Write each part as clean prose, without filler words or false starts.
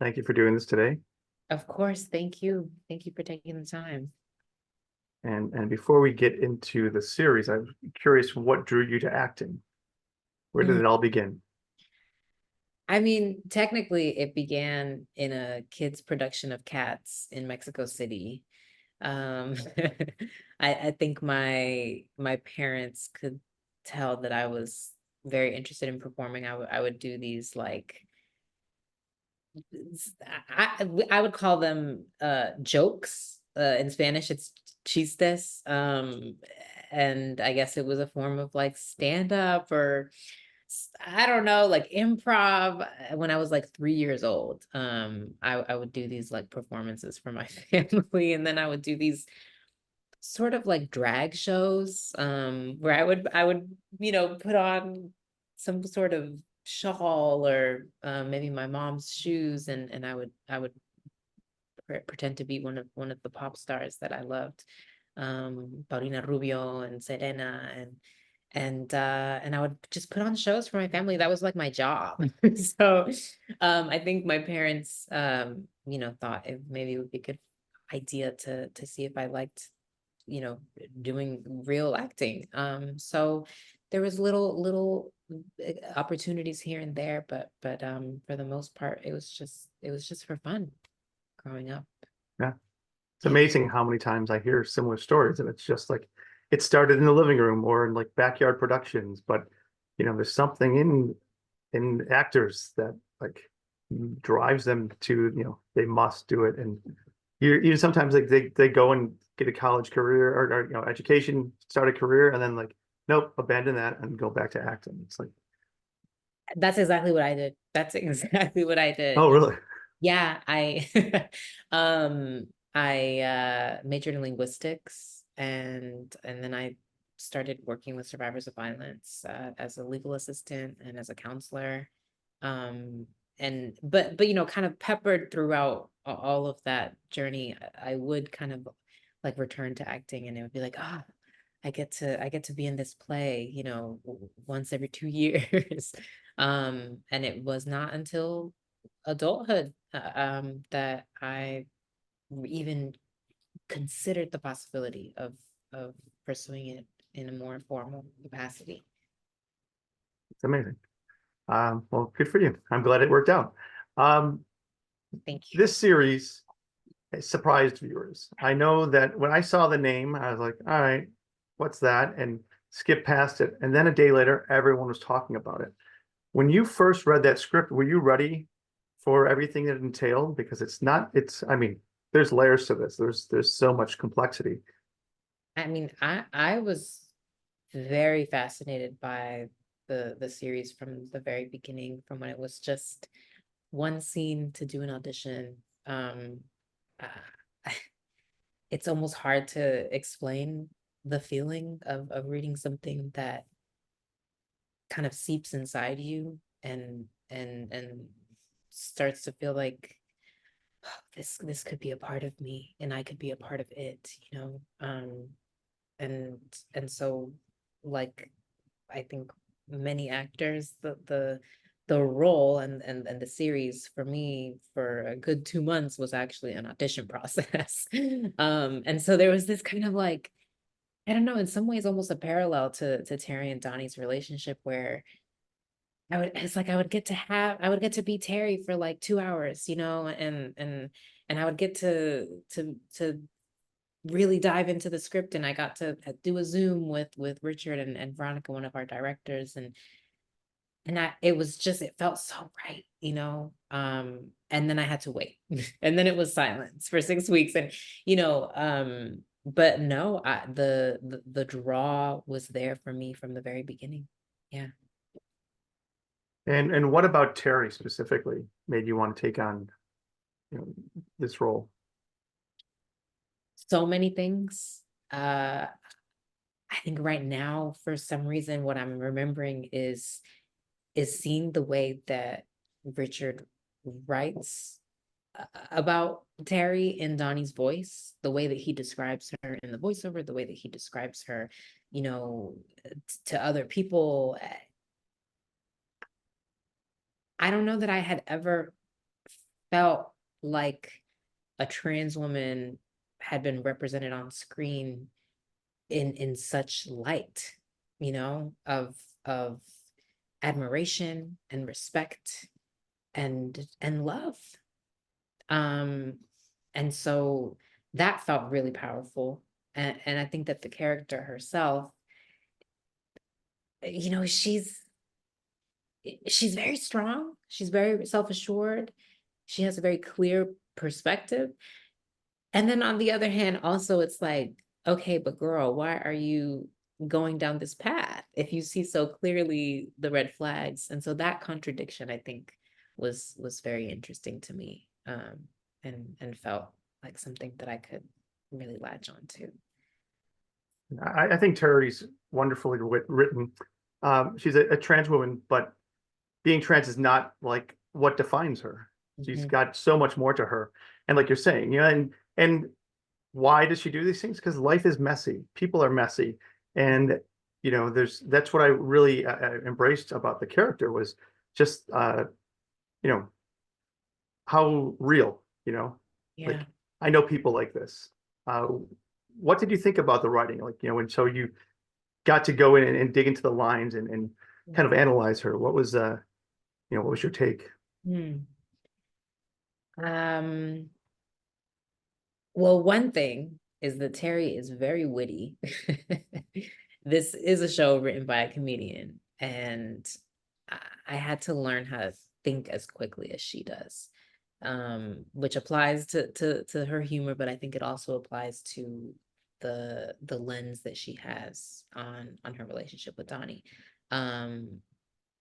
Thank you for doing this today. Of course. Thank you. Thank you for taking the time. And before we get into the series, I'm curious what drew you to acting? Where did Mm. it all begin? I mean, technically, it began in a kids' production of Cats in Mexico City. Um, I think my parents could tell that I was very interested in performing. I would do these like I would call them jokes. In Spanish, it's chistes. And I guess it was a form of like stand up or I don't know, like improv. When I was like 3 years old, I would do these like performances for my family, and then I would do these sort of like drag shows, where I would put on some sort of shawl or maybe my mom's shoes, and I would pretend to be one of the pop stars that I loved, Paulina Rubio and Serena, and I would just put on shows for my family. That was like my job. So I think my parents thought maybe it would be a good idea to see if I liked doing real acting. So there was little opportunities here and there, but for the most part, it was just for fun growing up. Yeah, it's Yeah. amazing how many times I hear similar stories, and it's just like it started in the living room or in like backyard productions. But there's something in actors that like drives them to they must do it, and you sometimes like they go and get a college career or education, start a career, and then like nope, abandon that and go back to acting. It's like, That's exactly what I did. That's exactly what I did. oh really? Yeah, I I majored in linguistics, and then I started working with survivors of violence as a legal assistant and as a counselor. Um and but kind of peppered throughout all of that journey, I would kind of like return to acting, and it would be like, I get to be in this play, once every 2 years. And it was not until adulthood that I even considered the possibility of pursuing it in a more formal capacity. It's amazing. Well, good for you. I'm glad it worked out. Um, Thank you. this series surprised viewers. I know that when I saw the name, I was like, all right, what's that? And skip past it. And then a day later, everyone was talking about it. When you first read that script, were you ready for everything that it entailed? Because I mean, there's layers to this. There's so much complexity. I mean, I was very fascinated by the series from the very beginning, from when it was just one scene to do an audition. Uh, it's almost hard to explain the feeling of reading something that kind of seeps inside you and starts to feel like, "Oh, this could be a part of me and I could be a part of it. And so, like, I think many actors, the role and the series for me for a good 2 months was actually an audition process. And so there was this kind of like, I don't know, in some ways almost a parallel to Terry and Donnie's relationship, where I would get to be Terry for like 2 hours, and I would get to really dive into the script, and I got to do a Zoom with Richard and Veronica, one of our directors, and it felt so right. And then I had to wait. And then it was silence for 6 weeks, and but no, the draw was there for me from the very beginning. Yeah. And what about Terry specifically made you want to take on this role? So many things. I think right now, for some reason, what I'm remembering is seeing the way that Richard writes about Terry in Donnie's voice, the way that he describes her in the voiceover, the way that he describes her, you know, to other people. I don't know that I had ever felt like a trans woman had been represented on screen in such light, you know, of admiration and respect and love. Um, and so that felt really powerful. And I think that the character herself, you know, she's very strong. She's very self-assured. She has a very clear perspective. And then on the other hand, also it's like, okay, but girl, why are you going down this path if you see so clearly the red flags? And so that contradiction, I think, was very interesting to me, and felt like something that I could really latch on to. I think Terry's wonderfully written. She's a trans woman, but being trans is not like what defines her. She's Mhm. got so much more to her. And like you're saying, you know, and why does she do these things? Because life is messy. People are messy. And, you know, that's what I really embraced about the character was just, you know, how real, you know, Yeah. like I know people like this. Uh, what did you think about the writing? Like, you know, and so you got to go in and dig into the lines and kind of analyze her. What was, you know, what was your take? Hmm. Um, well, one thing is that Terry is very witty. This is a show written by a comedian, and I had to learn how to think as quickly as she does, which applies to her humor, but I think it also applies to the lens that she has on her relationship with Donnie.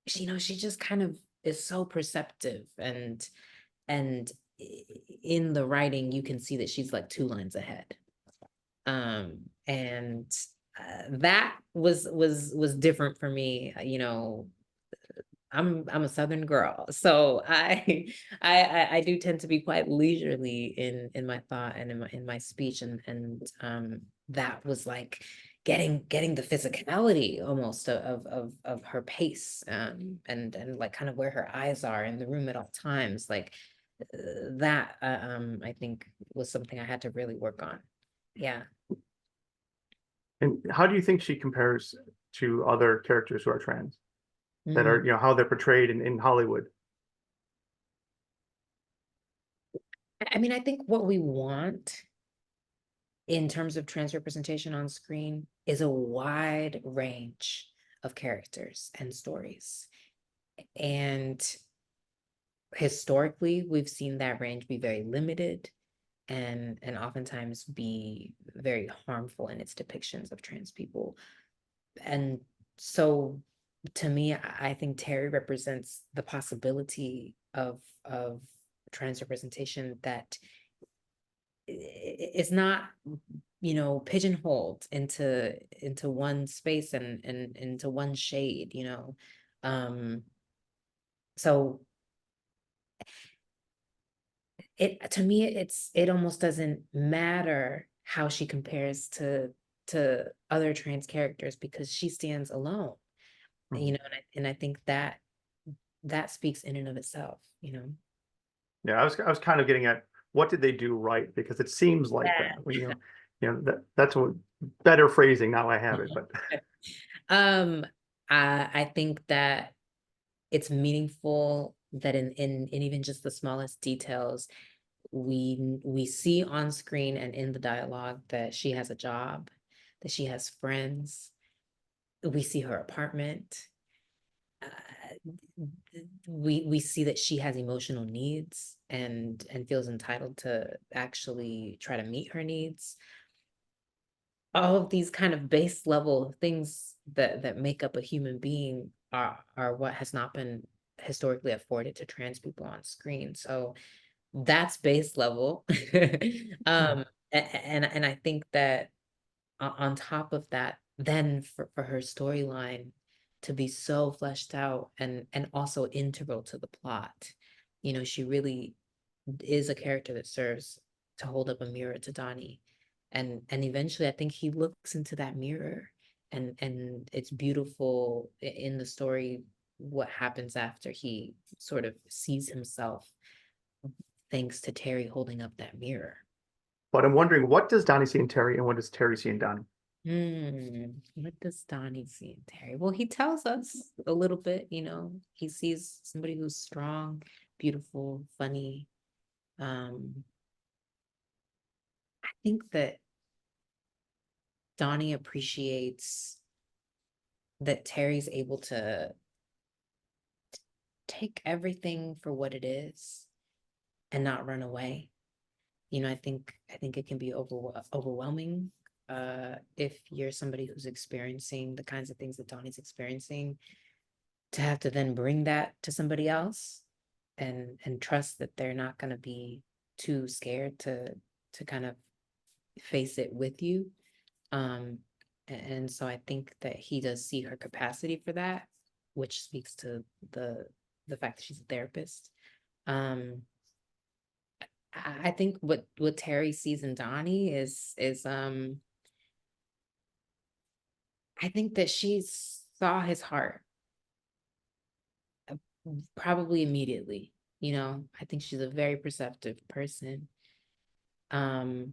She, you know, she just kind of is so perceptive, and in the writing you can see that she's like 2 lines ahead. And that was different for me, you know. I'm a Southern girl, so I do tend to be quite leisurely in my thought and in my speech, and that was like getting the physicality almost of her pace, and like kind of where her eyes are in the room at all times, like that I think was something I had to really work on. Yeah. And how do you think she compares to other characters who are trans that Mm. are, you know, how they're portrayed in Hollywood? I mean, I think what we want in terms of trans representation on screen is a wide range of characters and stories. And historically, we've seen that range be very limited and oftentimes be very harmful in its depictions of trans people. And so to me, I think Terry represents the possibility of trans representation that is not, you know, pigeonholed into one space and into one shade, you know. So it, to me, it almost doesn't matter how she compares to other trans characters because she stands alone, you Mhm. know. And I think that that speaks in and of itself, you know. Yeah, I was kind of getting at what did they do right? Because it seems like that when you know, that's what better phrasing. Now I have it, but um I think that it's meaningful that in even just the smallest details we see on screen and in the dialogue that she has a job, that she has friends. We see her apartment. We see that she has emotional needs and feels entitled to actually try to meet her needs. All of these kind of base level things that make up a human being are what has not been historically afforded to trans people on screen. So that's base level. yeah. And I think that on top of that, then for her storyline to be so fleshed out and also integral to the plot, you know, she really is a character that serves to hold up a mirror to Donnie. And eventually I think he looks into that mirror, and it's beautiful in the story what happens after he sort of sees himself thanks to Terri holding up that mirror. But I'm wondering, what does Donnie see in Terri, and what does Terri see in Donnie? What does Donnie see in Terri? Well, he tells us a little bit, you know, he sees somebody who's strong, beautiful, funny. I think that Donnie appreciates that Terry's able to take everything for what it is and not run away. You know, I think it can be overwhelming if you're somebody who's experiencing the kinds of things that Donnie's experiencing, to have to then bring that to somebody else and trust that they're not going to be too scared to kind of face it with you. And so I think that he does see her capacity for that, which speaks to the fact that she's a therapist. I think what Terri sees in Donnie is I think that she saw his heart probably immediately. You know, I think she's a very perceptive person. I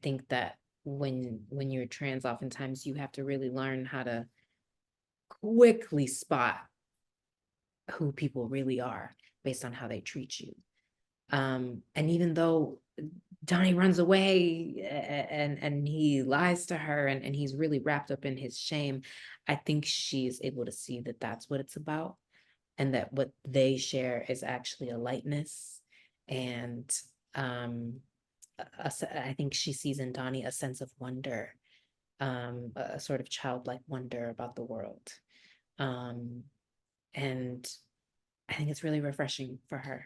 think that when you're trans, oftentimes you have to really learn how to quickly spot who people really are based on how they treat you. And even though Donnie runs away and he lies to her and he's really wrapped up in his shame, I think she's able to see that that's what it's about, and that what they share is actually a lightness. And I think she sees in Donnie a sense of wonder, a sort of childlike wonder about the world. And I think it's really refreshing for her.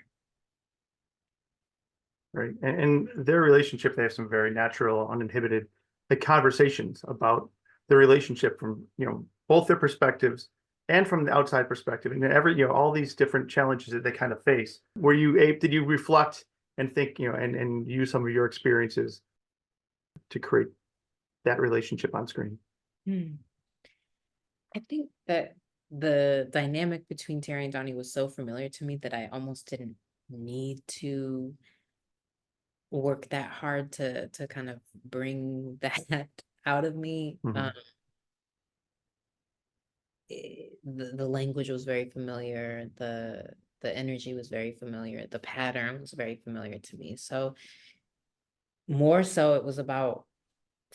Right. And their relationship, they have some very natural, uninhibited like conversations about the relationship from, you know, both their perspectives and from the outside perspective, and all these different challenges that they kind of face. Did you reflect and think, and use some of your experiences to create that relationship on screen? I think that the dynamic between Terri and Donnie was so familiar to me that I almost didn't need to work that hard to kind of bring that out of me. Mhm. The language was very familiar, the energy was very familiar, the pattern was very familiar to me. So more so it was about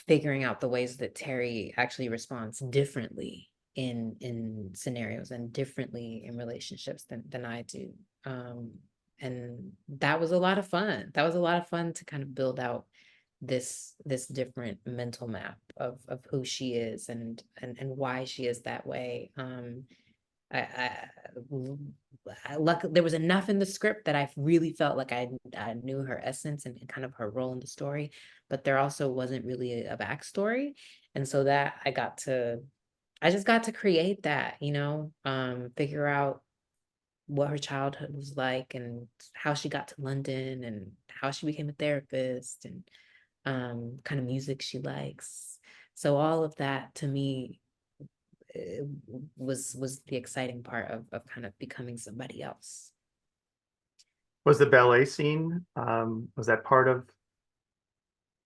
figuring out the ways that Terri actually responds differently in scenarios and differently in relationships than I do. And that was a lot of fun. That was a lot of fun to kind of build out this different mental map of who she is and why she is that way. There was enough in the script that I really felt like I knew her essence and kind of her role in the story, but there also wasn't really a backstory. And so that I just got to create that, figure out what her childhood was like and how she got to London and how she became a therapist and kind of music she likes. So all of that to me was the exciting part of kind of becoming somebody else. Was the ballet scene, was that part of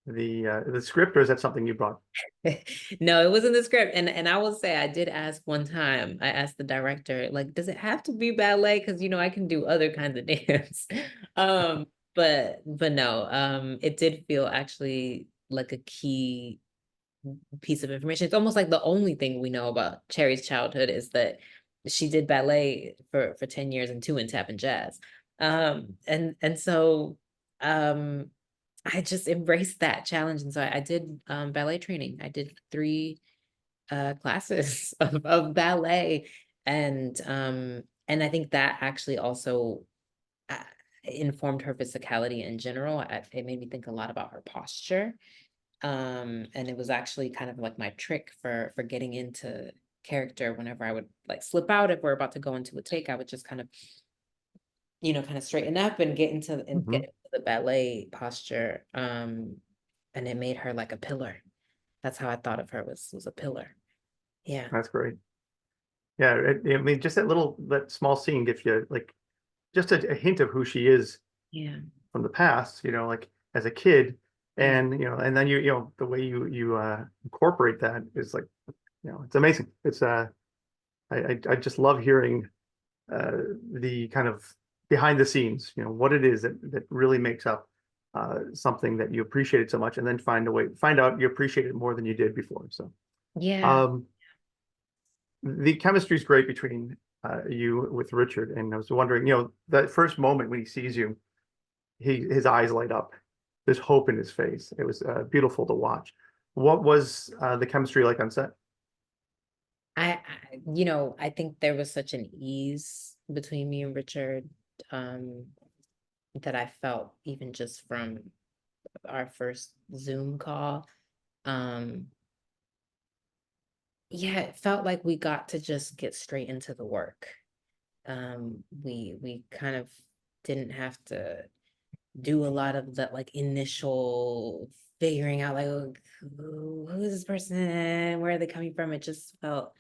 the script, or is that something you brought? No, it was in the script. And I will say I did ask one time, I asked the director, like, does it have to be ballet? Because I can do other kinds of dance. But no, it did feel actually like a key piece of information. It's almost like the only thing we know about Cherry's childhood is that she did ballet for 10 years and 2 in tap and jazz. And so I just embraced that challenge. And so I did ballet training. I did 3 classes of ballet. And I think that actually also uh, informed her physicality in general. It made me think a lot about her posture. And it was actually kind of like my trick for getting into character. Whenever I would like slip out, if we're about to go into a take, I would just kind of straighten up and get into the ballet posture. And it made her like a pillar. That's how I thought of her, was a pillar. Yeah. That's great. Yeah, I mean, just that small scene gives you like just a hint of who she is Yeah. from the past, like as a kid. Yeah. And, and then the way you incorporate that is like, it's amazing. It's I just love hearing the kind of behind the scenes, what it is that really makes up something that you appreciated so much, and then find out you appreciate it more than you did before. So Yeah. um, the chemistry is great between you with Richard, and I was wondering, that first moment when he sees you, his eyes light up. There's hope in his face. It was beautiful to watch. What was the chemistry like on set? I think there was such an ease between me and Richard, um, that I felt even just from our first Zoom call. Um, yeah, it felt like we got to just get straight into the work. We kind of didn't have to do a lot of the like initial figuring out like, oh, who is this person? Where are they coming from? It just felt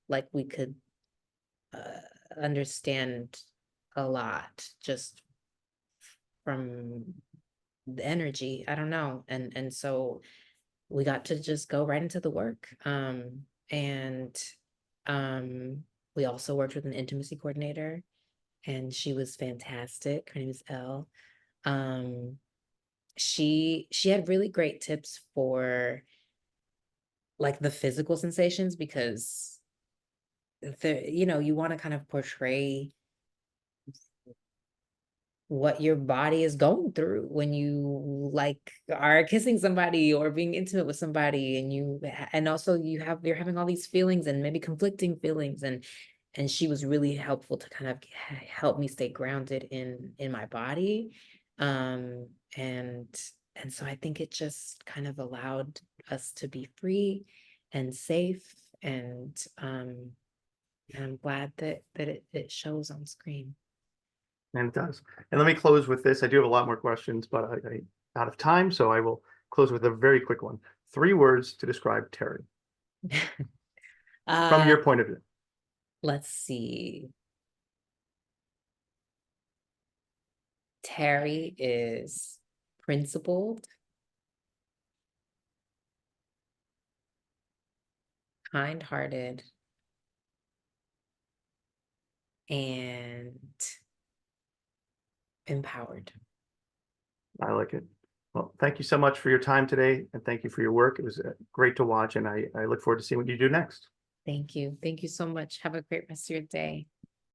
like we could understand a lot just from the energy. I don't know. And so we got to just go right into the work. And we also worked with an intimacy coordinator, and she was fantastic. Her name is Elle. Um, she had really great tips for like the physical sensations, because you want to kind of portray what your body is going through when you like are kissing somebody or being intimate with somebody, and also you're having all these feelings and maybe conflicting feelings, and she was really helpful to kind of help me stay grounded in my body. um and and so I think it just kind of allowed us to be free and safe, and I'm glad that it shows on screen. And it does. And let me close with this. I do have a lot more questions, but out of time, so I will close with a very quick one. 3 words to describe Terri from uh your point of view. let's see. Terri is principled, kind-hearted, and empowered. I like it. Well, thank you so much for your time today, and thank you for your work. It was great to watch, and I look forward to seeing what you do next. Thank you. Thank you so much. Have a great rest of your day.